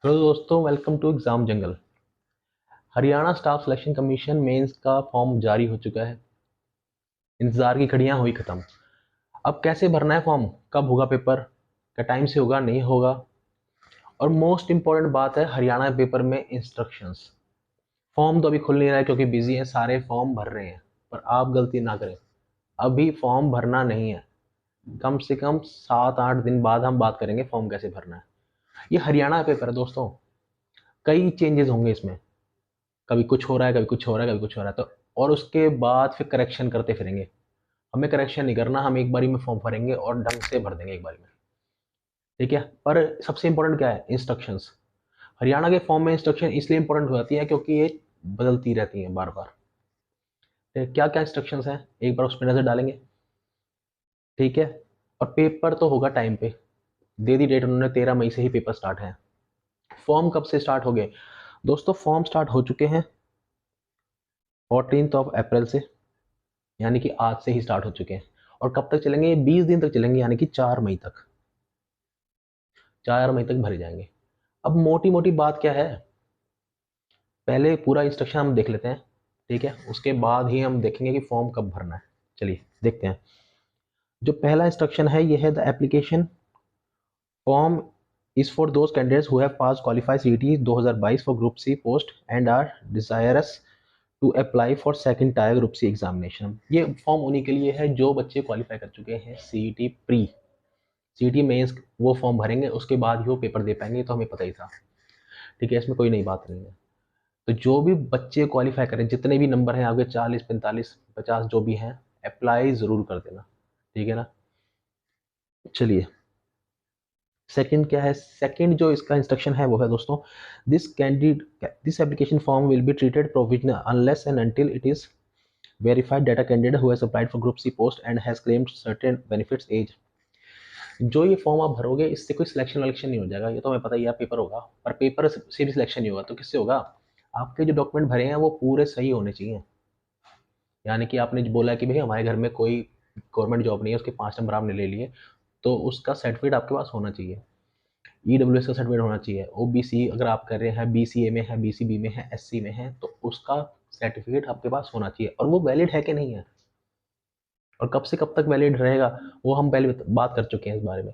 Hello दोस्तों, welcome to exam jungle. Haryana staff selection commission mains का form जारी हो चुका है। इंतजार की घड़ियां हुई खत्म। अब कैसे भरना है फॉर्म, कब होगा पेपर, क्या टाइम से होगा नहीं होगा, और मोस्ट इंपॉर्टेंट बात है हरियाणा पेपर में इंस्ट्रक्शंस। फॉर्म तो अभी खुल नहीं रहा है क्योंकि बिजी है, सारे फॉर्म भर रहे हैं। पर आप गलती ना करें, अभी फॉर्म भरना नहीं है। कम से कम 7-8 दिन बाद हम बात करेंगे फॉर्म कैसे भरना है। ये हरियाणा पेपर है दोस्तों, कई चेंजेस होंगे इसमें। कभी कुछ हो रहा है, कभी कुछ हो रहा है, कभी कुछ हो रहा है, तो और उसके बाद फिर करेक्शन करते फिरेंगे। हमें करेक्शन नहीं करना, हम एक बारी में फॉर्म भरेंगे और ढंग से भर देंगे एक बारी में। ठीक है, पर सबसे इंपॉर्टेंट क्या है, इंस्ट्रक्शंस। हरियाणा के फॉर्म में इंस्ट्रक्शन इसलिए इंपॉर्टेंट हो जाती है क्योंकि ये बदलती रहती हैं बार बार। क्या क्या इंस्ट्रक्शंस हैं, एक बार उस पर नजर डालेंगे। ठीक है, और पेपर तो होगा टाइम पे। दे दी डेट उन्होंने, 13 मई से ही पेपर स्टार्ट है। फॉर्म कब से स्टार्ट हो गए दोस्तों? फॉर्म स्टार्ट हो चुके हैं 14 अप्रैल से, यानी कि आज से ही स्टार्ट हो चुके हैं। और कब तक चलेंगे? 20 दिन तक चलेंगे, यानी कि 4 मई तक। 4 मई तक भरे जाएंगे। अब मोटी मोटी बात क्या है, पहले पूरा इंस्ट्रक्शन हम देख लेते हैं। ठीक है, उसके बाद ही हम देखेंगे कि फॉर्म कब भरना है। चलिए देखते हैं। जो पहला इंस्ट्रक्शन है ये है, the application form is for those candidates who have pass qualify CET 2022 for group C post and are desirous to apply for second tier group C examination. ये फॉर्म उन्हीं के लिए है जो बच्चे क्वालिफाई कर चुके हैं सीईटी प्री। सीईटी मेंस वो फॉर्म भरेंगे, उसके बाद ही वो पेपर दे पाएंगे, तो हमें पता ही था। ठीक है, इसमें कोई नई बात नहीं है। तो जो भी बच्चे क्वालिफाई करें, जितने भी नंबर हैं आपके, 40, 45, 50 जो भी हैं, अप्लाई ज़रूर कर देना। ठीक है ना। चलिए, सेकंड क्या है? सेकंड जो इसका इंस्ट्रक्शन है वो है दोस्तों, this application form will be treated provisional unless and until it is verified that a candidate who has applied for group C post and has claimed certain benefits age। जो ये form आप भरोगे इससे कोई selection वलेक्शन नहीं हो जाएगा, ये तो हमें पता ही है, पेपर होगा। पर पेपर से भी सिलेक्शन नहीं होगा तो किससे होगा? आपके जो डॉक्यूमेंट भरे हैं वो पूरे सही होने चाहिए। यानी कि आपने जो बोला कि भाई हमारे घर में कोई गवर्नमेंट जॉब नहीं है, उसके 5 नंबर आपने ले लिए, तो उसका सर्टिफिकेट आपके पास होना चाहिए। ईडब्ल्यूएस का सर्टिफिकेट होना चाहिए। ओबीसी अगर आप कर रहे हैं, बीसीए में है, बीसीबी में है, एससी में है, तो उसका सर्टिफिकेट आपके पास होना चाहिए। और वो वैलिड है कि नहीं है, और कब से कब तक वैलिड रहेगा, वो हम पहले बात कर चुके हैं इस बारे में।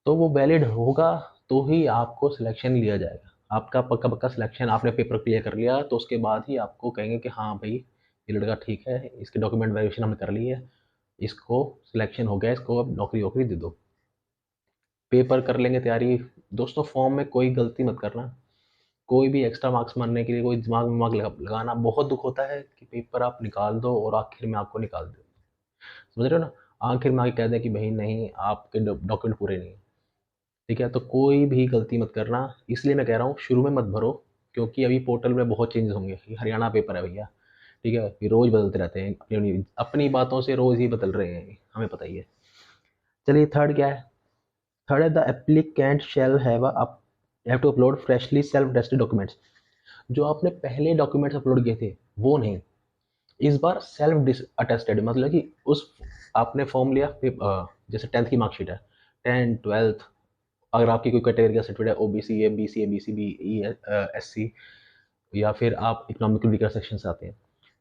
तो वो वैलिड होगा तो ही आपको सिलेक्शन लिया जाएगा। आपका पक्का पक्का सिलेक्शन, आपने पेपर क्लियर कर लिया तो उसके बाद ही आपको कहेंगे कि हाँ भाई ये लड़का ठीक है, इसके डॉक्यूमेंट वेरिफिकेशन हमने कर ली है, इसको सिलेक्शन हो गया, इसको अब नौकरी वोकरी दे दो। पेपर कर लेंगे तैयारी। दोस्तों फॉर्म में कोई गलती मत करना, कोई भी एक्स्ट्रा मार्क्स मारने के लिए कोई दिमाग विमाग लगाना। बहुत दुख होता है कि पेपर आप निकाल दो और आखिर में आपको निकाल दो, समझ रहे हो ना, आखिर में आके कह दें कि भाई नहीं, आपके डॉक्यूमेंट पूरे नहीं है। ठीक है, तो कोई भी गलती मत करना। इसलिए मैं कह रहा हूँ शुरू में मत भरो, क्योंकि अभी पोर्टल में बहुत चेंजेस होंगे। ये हरियाणा पेपर है भैया। ठीक है, ये रोज़ बदलते रहते हैं, अपनी अपनी अपनी बातों से रोज़ ही बदल रहे हैं, हमें पता ही है। चलिए थर्ड क्या है? थर्ड है, the applicant shall have to upload freshly self tested documents. जो आपने पहले डॉक्यूमेंट्स अपलोड किए थे वो नहीं, इस बार सेल्फ अटेस्टेड, मतलब कि उस आपने फॉर्म लिया, जैसे 10th की मार्कशीट है, 10, 12, अगर आपकी कोई कैटेगरी का सर्टिफिकेट है, ओबीसी है, बीसी है, बीसीबी, एससी, या फिर आप इकोनॉमिकल वीकर सेक्शन से आते हैं,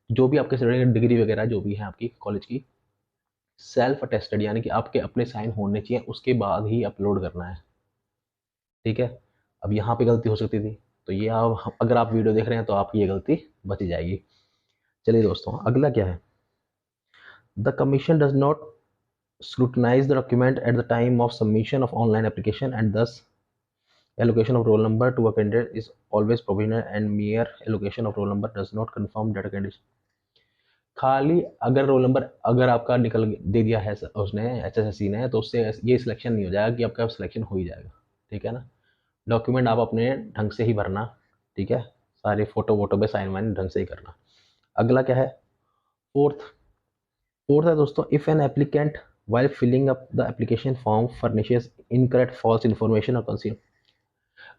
जो भी आपके सर्टिफिकेट, डिग्री वगैरह जो भी है आपकी कॉलेज की, सेल्फ अटेस्टेड यानी कि आपके अपने साइन होने चाहिए, उसके बाद ही अपलोड करना है। ठीक है, अब यहाँ पे गलती हो सकती थी, तो ये आप अगर आप वीडियो देख रहे हैं तो आपकी ये गलती बच जाएगी। चलिए दोस्तों, अगला क्या है? The commission does not scrutinize the document at the time of submission of online application, and thus allocation of roll number to a candidate is always provisional and mere allocation of roll number does not confirm that a candidate। खाली अगर roll number अगर आपका निकल दे दिया है उसने, HSSC ने, तो उससे ये सिलेक्शन नहीं हो जाएगा कि आपका सिलेक्शन हो ही जाएगा। ठीक है ना। डॉक्यूमेंट आप अपने ढंग से ही भरना। ठीक है, सारे फोटो वोटो पे साइन वाइन ढंग से ही करना। अगला क्या है? फोर्थ। फोर्थ है दोस्तों, if an applicant while filling up the application form furnishes incorrect false information or conceal।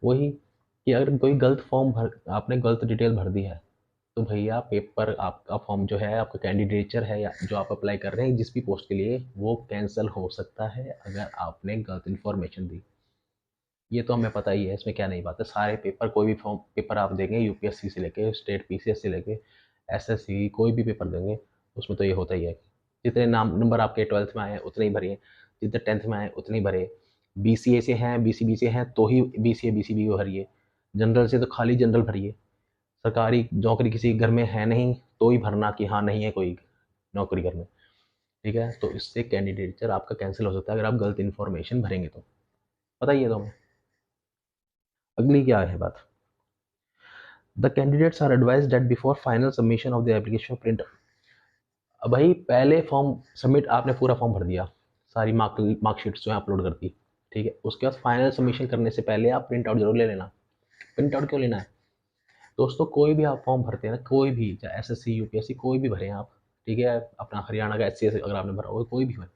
वही कि अगर कोई गलत फॉर्म भर, आपने गलत डिटेल भर दी है, तो भैया पेपर आपका फॉर्म जो है, आपका कैंडिडेचर है या जो आप अप्लाई कर रहे हैं जिस भी पोस्ट के लिए, वो कैंसिल हो सकता है अगर आपने गलत इन्फॉर्मेशन दी। ये तो हमें पता ही है, इसमें क्या नहीं बात है। सारे पेपर, कोई भी फॉर्म पेपर आप देंगे, यूपीएससी से लेके स्टेट पीसीएस से लेके एसएससी, कोई भी पेपर देंगे उसमें तो ये होता ही है। जितने नंबर आपके 12th में आए उतने ही भरिए, जितने 10th में आए उतने ही भरे। बीसीए से हैं, बीसीबी से हैं तो ही बीसीए बीसीबी भरिए, जनरल से तो खाली जनरल भरिए। सरकारी नौकरी किसी घर में है नहीं तो ही भरना कि हाँ नहीं है कोई नौकरी घर में, ठीक है। तो इससे कैंडिडेचर आपका कैंसिल हो सकता है अगर आप गलत इन्फॉर्मेशन भरेंगे तो। बताइए तो हमें अगली क्या है बात। The candidates are advise that before final submission of the application print. अब भाई पहले फॉर्म सबमिट, आपने पूरा फॉर्म भर दिया, सारी मार्कशीट्स जो है अपलोड कर दी, ठीक है। उसके बाद फाइनल सबमिशन करने से पहले आप प्रिंट आउट जरूर ले लेना। प्रिंट आउट क्यों लेना है दोस्तों? कोई भी आप फॉर्म भरते हैं ना, कोई भी, चाहे एसएससी यूपीएससी कोई भी भरें आप, ठीक है, अपना हरियाणा का एचसीएस अगर आपने भरा हो, कोई भी भरे,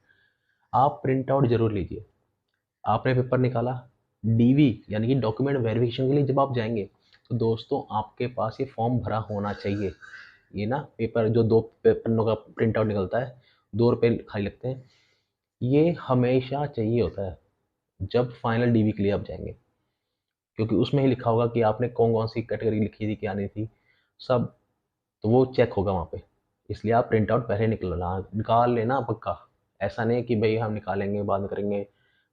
आप प्रिंट आउट जरूर लीजिए। आपने पेपर निकाला, डीवी यानी कि डॉक्यूमेंट वेरिफिकेशन के लिए जब आप जाएंगे तो दोस्तों आपके पास ये फॉर्म भरा होना चाहिए। ये ना पेपर जो 2 पन्नों का प्रिंट आउट निकलता है, 2 रुपये खाली लगते हैं, ये हमेशा चाहिए होता है जब फाइनल डीवी के लिए आप जाएंगे, क्योंकि उसमें ही लिखा होगा कि आपने कौन कौन सी कैटेगरी लिखी थी, क्या नहीं थी, सब, तो वो चेक होगा वहाँ पे। इसलिए आप प्रिंट आउट पहले निकाल लेना पक्का। ऐसा नहीं कि भाई हम निकालेंगे बाद में करेंगे।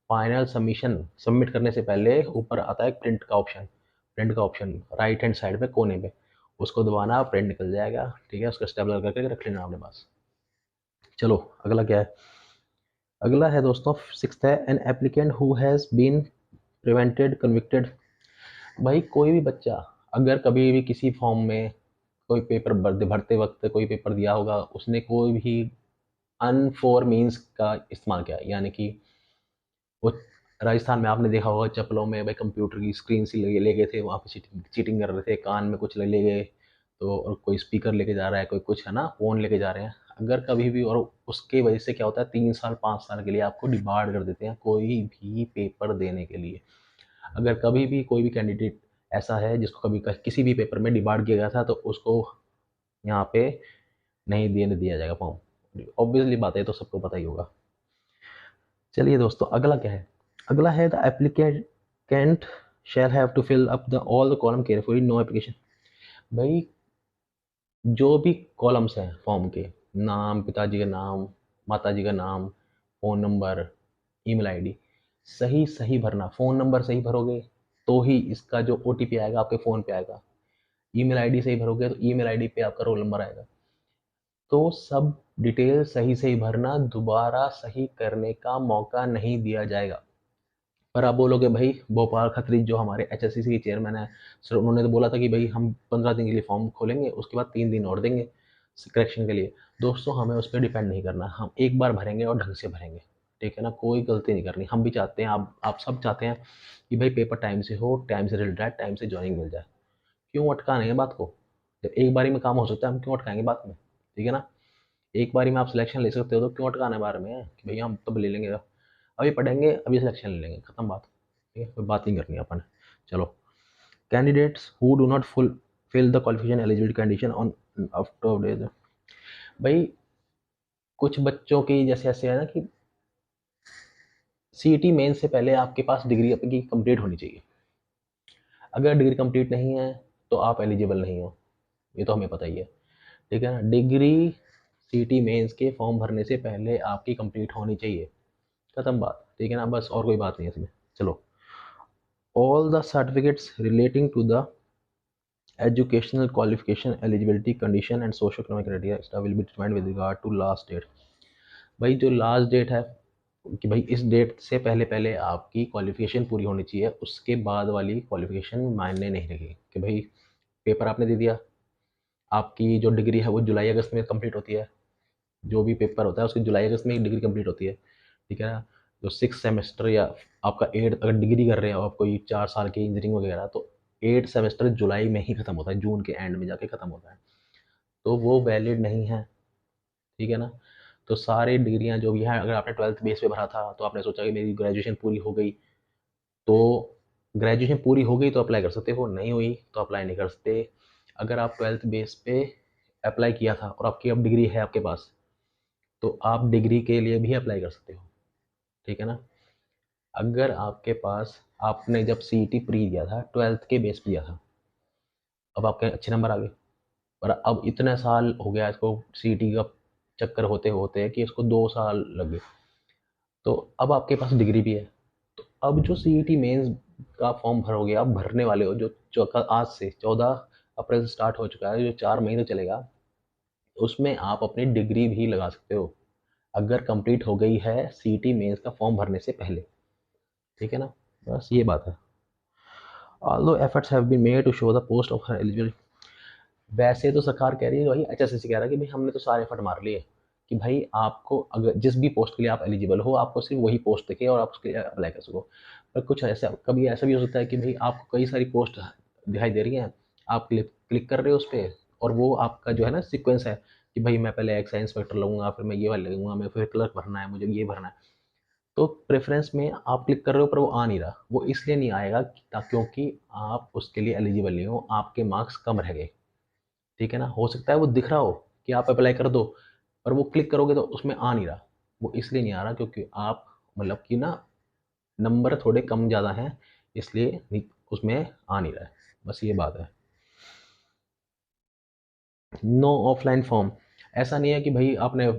फाइनल सबमिशन सबमिट करने से पहले ऊपर आता है प्रिंट का ऑप्शन, प्रिंट का ऑप्शन राइट हैंड साइड पे कोने पे, उसको दबाना, प्रिंट निकल जाएगा, ठीक है। उसका स्टेपलर करके रख लेना अपने पास। चलो अगला क्या है। अगला है दोस्तों 6th है, an applicant who has been prevented convicted. भाई कोई भी बच्चा अगर कभी भी किसी फॉर्म में कोई पेपर भरते वक्त कोई पेपर दिया होगा, उसने कोई भी अनफोर मीन्स का इस्तेमाल किया, यानी कि वो राजस्थान में आपने देखा होगा चप्पलों में भाई कंप्यूटर की स्क्रीन से ले गए थे, वहाँ पे चीटिंग कर रहे थे, कान में कुछ ले गए, तो और कोई स्पीकर लेके जा रहा है, कोई कुछ है ना, फ़ोन लेके जा रहे हैं। अगर कभी भी, और उसके वजह से क्या होता है, 3 साल 5 साल के लिए आपको डिबार्ड कर देते हैं कोई भी पेपर देने के लिए। अगर कभी भी कोई भी कैंडिडेट ऐसा है जिसको कभी किसी भी पेपर में डिबार्ड किया गया था तो उसको यहाँ पे नहीं देने दिया जाएगा फॉर्म। ऑब्वियसली बात है, तो सबको पता ही होगा। चलिए दोस्तों अगला क्या है। अगला है the applicant shall have to fill up the all the column carefully, no application. भाई जो भी कॉलम्स हैं फॉर्म के, नाम, पिताजी का नाम, माताजी का नाम, फ़ोन नंबर, ईमेल आईडी, सही सही भरना। फ़ोन नंबर सही भरोगे तो ही इसका जो ओटीपी आएगा आपके फ़ोन पे आएगा। ईमेल आईडी सही भरोगे तो ईमेल आईडी पे आपका रोल नंबर आएगा। तो सब डिटेल सही सही भरना, दोबारा सही करने का मौका नहीं दिया जाएगा। पर आप बोलोगे भाई भोपाल खत्री जो हमारे एचएससीसी के चेयरमैन है सर, उन्होंने तो बोला था कि भाई हम 15 दिन के लिए फॉर्म खोलेंगे, उसके बाद 3 दिन और देंगे करेक्शन के लिए। दोस्तों हमें उस पर डिपेंड नहीं करना, हम एक बार भरेंगे और ढंग से भरेंगे, ठीक है ना, कोई गलती नहीं करनी। हम भी चाहते हैं, आप सब चाहते हैं कि भाई पेपर टाइम से हो, टाइम से रिजल्ट आए, टाइम से ज्वाइनिंग मिल जाए। क्यों अटकाने हैं बात को? जब एक बारी में काम हो सकता है हम क्यों अटकाएंगे बात में, ठीक है ना। एक बारी में आप सिलेक्शन ले सकते हो तो क्यों अटकाना है बार में कि भैया हम तब ले लेंगे, अभी पढ़ेंगे अभी सिलेक्शन ले लेंगे, खत्म बात, ठीक है, कोई बात नहीं करनी अपन। चलो, candidates who do not fulfil the qualification eligibility condition on after days. भाई कुछ बच्चों की जैसे ऐसे है ना कि सीईटी मेन से पहले आपके पास डिग्री आपकी कंप्लीट होनी चाहिए। अगर डिग्री कंप्लीट नहीं है तो आप एलिजिबल नहीं हो, ये तो हमें पता ही है, ठीक है ना। डिग्री सीईटी मेंस के फॉर्म भरने से पहले आपकी कंप्लीट होनी चाहिए, खत्म बात, ठीक है ना, बस और कोई बात नहीं है इसमें। चलो, all the certificates relating to the educational qualification eligibility condition and socio-economic criteria will be determined with regard to last date। भाई जो लास्ट डेट है कि भाई इस डेट से पहले पहले आपकी क्वालिफिकेशन पूरी होनी चाहिए, उसके बाद वाली क्वालिफिकेशन मायने नहीं रखेगी। कि भाई पेपर आपने दे दिया, आपकी जो डिग्री है वो जुलाई अगस्त में कंप्लीट होती है, जो भी पेपर होता है उसकी जुलाई अगस्त में डिग्री कंप्लीट होती है, ठीक है ना। जो 6 सेमेस्टर या आपका 8 अगर डिग्री कर रहे हो आप कोई 4 साल की इंजीनियरिंग वगैरह, तो 8 सेमेस्टर जुलाई में ही ख़त्म होता है, जून के एंड में जाके ख़त्म होता है, तो वो वैलिड नहीं है, ठीक है ना। तो सारी डिग्रियां जो भी हैं, अगर आपने 12th बेस पे भरा था तो आपने सोचा कि मेरी ग्रेजुएशन पूरी हो गई, तो ग्रेजुएशन पूरी हो गई तो अप्लाई कर सकते हो, नहीं हुई तो अप्लाई नहीं कर सकते। अगर आप 12th बेस पे अप्लाई किया था और आपकी अब डिग्री है आपके पास, तो आप डिग्री के लिए भी अप्लाई कर सकते हो, ठीक है ना। अगर आपके पास आपने जब सीईटी प्री दिया था 12th के बेस पे दिया था, अब आपके अच्छे नंबर आ गए, पर अब इतने साल हो गया इसको सीईटी का चक्कर होते होते कि इसको 2 साल लग गए, तो अब आपके पास डिग्री भी है। तो अब जो सीईटी मेंस का फॉर्म भरोगे, आप भरने वाले हो, जो आज से 14 अप्रैल से स्टार्ट हो चुका है, जो 4 महीने चलेगा, उसमें आप अपनी डिग्री भी लगा सकते हो अगर कंप्लीट हो गई है सीईटी मेंस का फॉर्म भरने से पहले। ठीक है ना, बस ये बात है। Although efforts have been made to show the post of eligible, वैसे तो सरकार कह रही है, वही एचएसएससी कह रहा है कि भाई हमने तो सारे एफर्ट मार लिए कि भाई आपको अगर जिस भी पोस्ट के लिए आप एलिजिबल हो, आपको सिर्फ वही पोस्ट दिखे और आप उसके लिए अप्लाई कर सको। पर कुछ ऐसा, कभी ऐसा भी हो सकता है कि भाई आपको कई सारी पोस्ट दिखाई दे रही हैं, आप क्लिक कर रहे हो उस पर, और वो आपका जो है ना सीक्वेंस है कि भाई मैं पहले एक्साइज इंस्पेक्टर लगूंगा, फिर मैं ये वाला लगूंगा, मैं फिर क्लर्क भरना है, मुझे ये भरना है। तो प्रेफरेंस में आप क्लिक कर रहे हो पर वो आ नहीं रहा, वो इसलिए नहीं आएगा क्योंकि आप उसके लिए एलिजिबल नहीं हो, आपके मार्क्स कम रह गए। ठीक है ना, हो सकता है वो दिख रहा हो कि आप अप्लाई कर दो, पर वो क्लिक करोगे तो उसमें आ नहीं रहा, वो इसलिए नहीं आ रहा क्योंकि आप मतलब कि ना नंबर थोड़े कम ज़्यादा हैं, इसलिए उसमें आ नहीं रहा है, बस ये बात है। नो ऑफलाइन फॉर्म, ऐसा नहीं है कि भाई आपने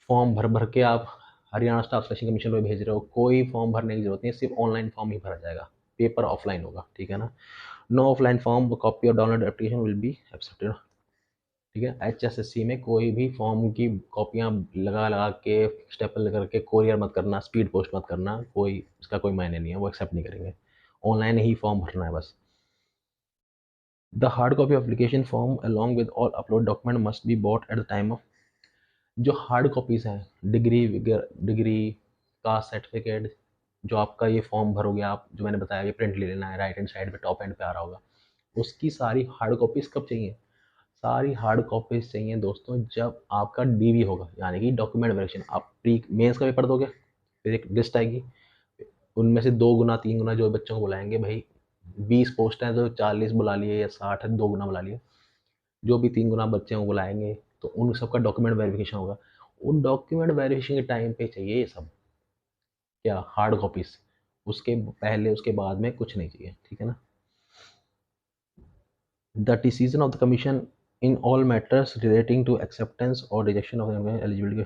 फॉर्म भर भर के आप हरियाणा स्टाफ सिलेक्शन कमीशन में भेज रहे हो, कोई फॉर्म भरने की जरूरत नहीं है, सिर्फ ऑनलाइन फॉर्म ही भरा जाएगा, पेपर ऑफलाइन होगा। ठीक है ना, नो ऑफलाइन फॉर्म कॉपी और download application will be accepted. ठीक है, एचएसएससी में कोई भी फॉर्म की कॉपियाँ लगा लगा के स्टेपल करके कोरियर मत करना, स्पीड पोस्ट मत करना, कोई इसका कोई मायने नहीं है, वो एक्सेप्ट नहीं करेंगे, ऑनलाइन ही फॉर्म भरना है बस। The hard copy application form along with all upload document must be bought at the time of, जो हार्ड कॉपीज़ हैं, डिग्री का सर्टिफिकेट, जो आपका ये फॉर्म भरोगे आप, जो मैंने बताया, ये प्रिंट ले लेना है, राइट हैंड साइड पे टॉप एंड पे आ रहा होगा, उसकी सारी हार्ड कॉपीज़ कब चाहिए? सारी हार्ड कॉपीज चाहिए दोस्तों जब आपका डीवी होगा, यानी कि डॉक्यूमेंट वेरिफिकेशन। आप प्री मेंस का पेपर दोगे, फिर एक लिस्ट आएगी, उनमें से 2 गुना 3 गुना जो बच्चों को बुलाएंगे, भाई 20 पोस्ट हैं तो 40 बुला लिए या 60 है, 2 गुना बुला लिए, जो भी 3 गुना बच्चों को बुलाएंगे तो उन सबका डॉक्यूमेंट वेरिफिकेशन होगा। उन डॉक्यूमेंट वेरिफिकेशन के टाइम पे चाहिए ये सब, क्या, हार्ड कॉपीज, उसके पहले उसके बाद में कुछ नहीं चाहिए। ठीक है ना, the decision of the commission in all matters relating to acceptance or rejection of the eligibility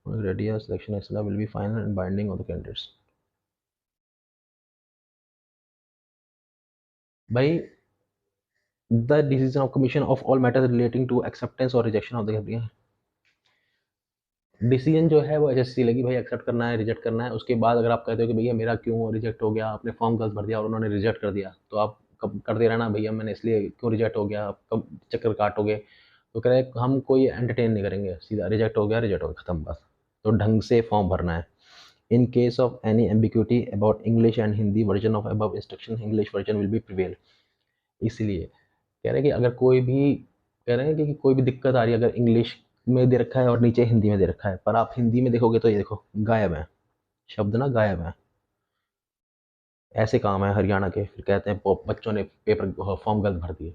criteria selection etc. will be final and binding on the candidates। भाई the decision of commission of all matters relating to acceptance or rejection of the decision जो है वो HSC लगी, भाई accept करना है reject करना है। उसके बाद अगर आप कहते हो कि भैया मेरा क्यों रिजेक्ट हो गया, आपने फॉर्म गलत भर दिया और उन्होंने रिजेक्ट कर दिया, तो आप कब करते रहना, भैया मैंने इसलिए क्यों रिजेक्ट हो गया, आप कब चक्कर काटोगे, तो कह रहे हम कोई एंटरटेन नहीं करेंगे, सीधा रिजेक्ट हो गया, रिजेक्ट हो गया, खत्म बस। तो ढंग से फॉर्म भरना है। In case of any ambiguity about English and Hindi version of above instruction, English version will be prevail. इसलिए कह रहे हैं कि अगर कोई भी, कह रहे हैं कि कोई भी दिक्कत आ रही है, अगर इंग्लिश में दे रखा है और नीचे हिंदी में दे रखा है, पर आप हिंदी में देखोगे तो ये देखो गायब है, शब्द ना गायब है। ऐसे काम है हरियाणा के, फिर कहते हैं बच्चों ने पेपर फॉर्म गलत भर दिए,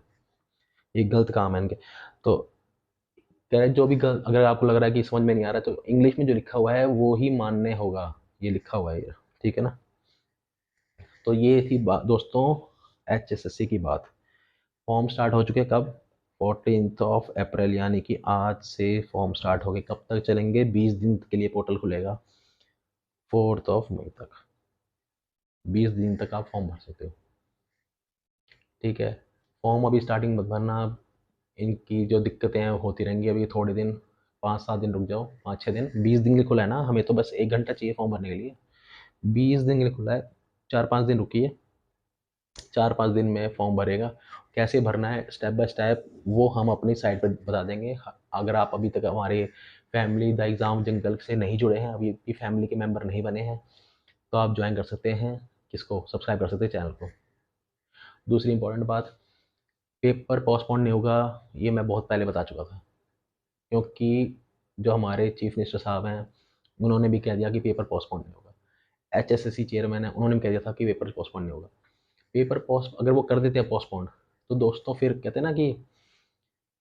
ये गलत काम है इनके। तो कह रहे हैं जो भी गलत, अगर आपको लग रहा है कि समझ में नहीं आ रहा है, तो इंग्लिश में जो लिखा हुआ है वो ही मान्य होगा, ये लिखा हुआ है ये। ठीक है ना, तो ये थी बात दोस्तों एचएसएससी की बात। फॉर्म स्टार्ट हो चुके कब? 14 अप्रैल, यानी कि आज से फॉर्म स्टार्ट हो गए। कब तक चलेंगे? 20 दिन के लिए पोर्टल खुलेगा, 4 मई तक। 20 दिन तक आप फॉर्म भर सकते हो। ठीक है, फॉर्म अभी स्टार्टिंग मत भरना, इनकी जो दिक्कतें हैं होती रहेंगी, अभी थोड़े दिन, 5-7 दिन रुक जाओ, 5-6 दिन। 20 दिन के लिए खुला है ना, हमें तो बस 1 घंटा चाहिए फॉर्म भरने के लिए। 20 दिन के लिए खुला है, 4-5 दिन रुकिए, 4-5 दिन में फॉर्म भरेगा। कैसे भरना है स्टेप बाय स्टेप वो हम अपनी साइट पर बता देंगे। अगर आप अभी तक हमारे फैमिली द एग्ज़ाम जंगल से नहीं जुड़े हैं, अभी की फैमिली के मेंबर नहीं बने हैं, तो आप ज्वाइन कर सकते हैं, किसको सब्सक्राइब कर सकते हैं, चैनल को। दूसरी इंपॉर्टेंट बात, पेपर पोस्टपोन नहीं होगा, ये मैं बहुत पहले बता चुका था, क्योंकि जो हमारे चीफ मिनिस्टर साहब हैं उन्होंने भी कह दिया कि पेपर पोस्टपोन नहीं होगा। एचएसएससी चेयरमैन है, उन्होंने भी कह दिया था कि पेपर पोस्टपोन नहीं होगा। पेपर पोस्ट अगर वो कर देते हैं पोस्टपोन, तो दोस्तों फिर कहते हैं ना कि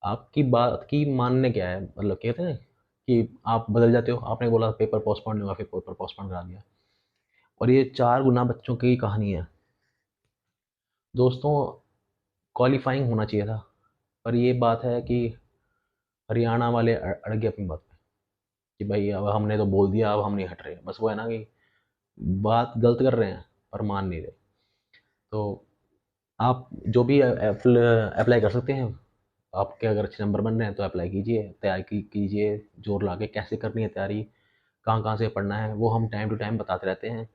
आपकी बात की मानने क्या है, मतलब कहते हैं कि आप बदल जाते हो। आपने बोला पेपर पोस्टपोन नहीं हुआ, फिर पेपर पोस्टपोन करा दिया। और ये 4 गुना बच्चों की कहानी है दोस्तों। क्वालिफाइंग होना चाहिए था, पर ये बात है कि हरियाणा वाले अड़ गए अपनी बात पे कि भाई अब हमने तो बोल दिया, अब हम नहीं हट रहे। बस वो है ना कि बात गलत कर रहे हैं पर मान नहीं रहे। तो आप जो भी अप्लाई कर सकते हैं। आपके अगर अच्छे नंबर बन रहे हैं तो अप्लाई कीजिए, तैयारी कीजिए, जोर ला के। कैसे करनी है तैयारी, कहाँ कहाँ से पढ़ना है, वो हम टाइम टू टाइम बताते रहते हैं।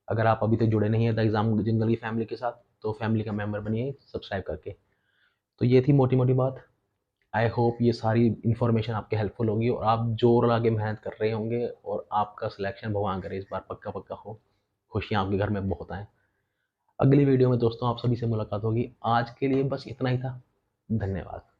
अगर आप अभी तक जुड़े नहीं हैं द एग्ज़ाम जंगल की फैमिली के साथ, तो फैमिली का मेंबर बनिए सब्सक्राइब करके। तो ये थी मोटी मोटी बात। आई होप ये सारी इन्फॉर्मेशन आपके हेल्पफुल होगी और आप जोर लगा के मेहनत कर रहे होंगे और आपका सिलेक्शन भगवान करे इस बार पक्का पक्का हो। खुशियाँ आपके घर में बहुत आएँ। अगली वीडियो में दोस्तों आप सभी से मुलाकात होगी। आज के लिए बस इतना ही था। धन्यवाद।